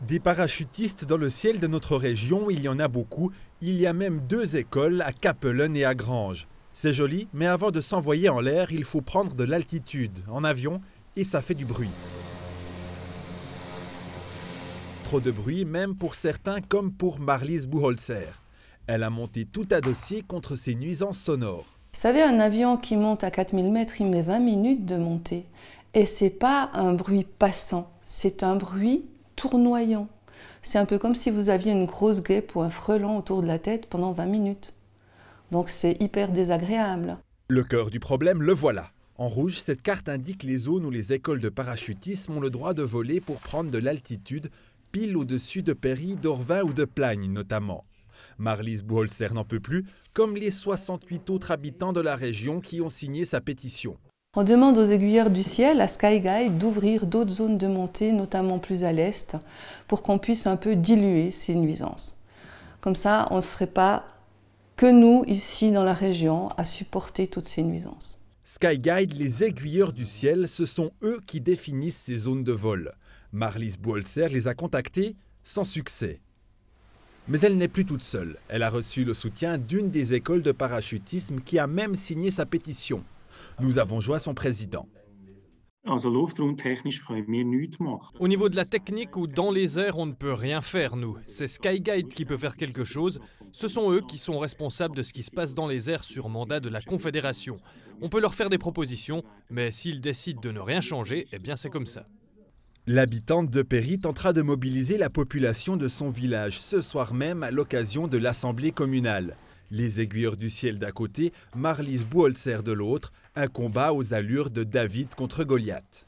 Des parachutistes dans le ciel de notre région, il y en a beaucoup. Il y a même 2 écoles à Capellen et à Granges. C'est joli, mais avant de s'envoyer en l'air, il faut prendre de l'altitude, en avion, et ça fait du bruit. Trop de bruit, même pour certains, comme pour Marlies Buholzer. Elle a monté tout à dossier contre ces nuisances sonores. Vous savez, un avion qui monte à 4000 mètres, il met 20 minutes de montée. Et c'est pas un bruit passant, c'est un bruit tournoyant. C'est un peu comme si vous aviez une grosse guêpe ou un frelon autour de la tête pendant 20 minutes. Donc c'est hyper désagréable. Le cœur du problème, le voilà. En rouge, cette carte indique les zones où les écoles de parachutisme ont le droit de voler pour prendre de l'altitude, pile au-dessus de Péry, d'Orvin ou de Plagne notamment. Marlies Buholzer n'en peut plus, comme les 68 autres habitants de la région qui ont signé sa pétition. On demande aux aiguilleurs du ciel, à Skyguide, d'ouvrir d'autres zones de montée, notamment plus à l'est, pour qu'on puisse un peu diluer ces nuisances. Comme ça, on ne serait pas que nous, ici dans la région, à supporter toutes ces nuisances. Skyguide, les aiguilleurs du ciel, ce sont eux qui définissent ces zones de vol. Marlies Buholzer les a contactés sans succès. Mais elle n'est plus toute seule. Elle a reçu le soutien d'une des écoles de parachutisme qui a même signé sa pétition. Nous avons joint son président. Au niveau de la technique ou dans les airs, on ne peut rien faire, nous. C'est Skyguide qui peut faire quelque chose. Ce sont eux qui sont responsables de ce qui se passe dans les airs sur mandat de la Confédération. On peut leur faire des propositions, mais s'ils décident de ne rien changer, eh bien c'est comme ça. L'habitante de Péry tentera de mobiliser la population de son village ce soir même à l'occasion de l'Assemblée communale. Les aiguilleurs du ciel d'un côté, Marlies Buholzer de l'autre, un combat aux allures de David contre Goliath.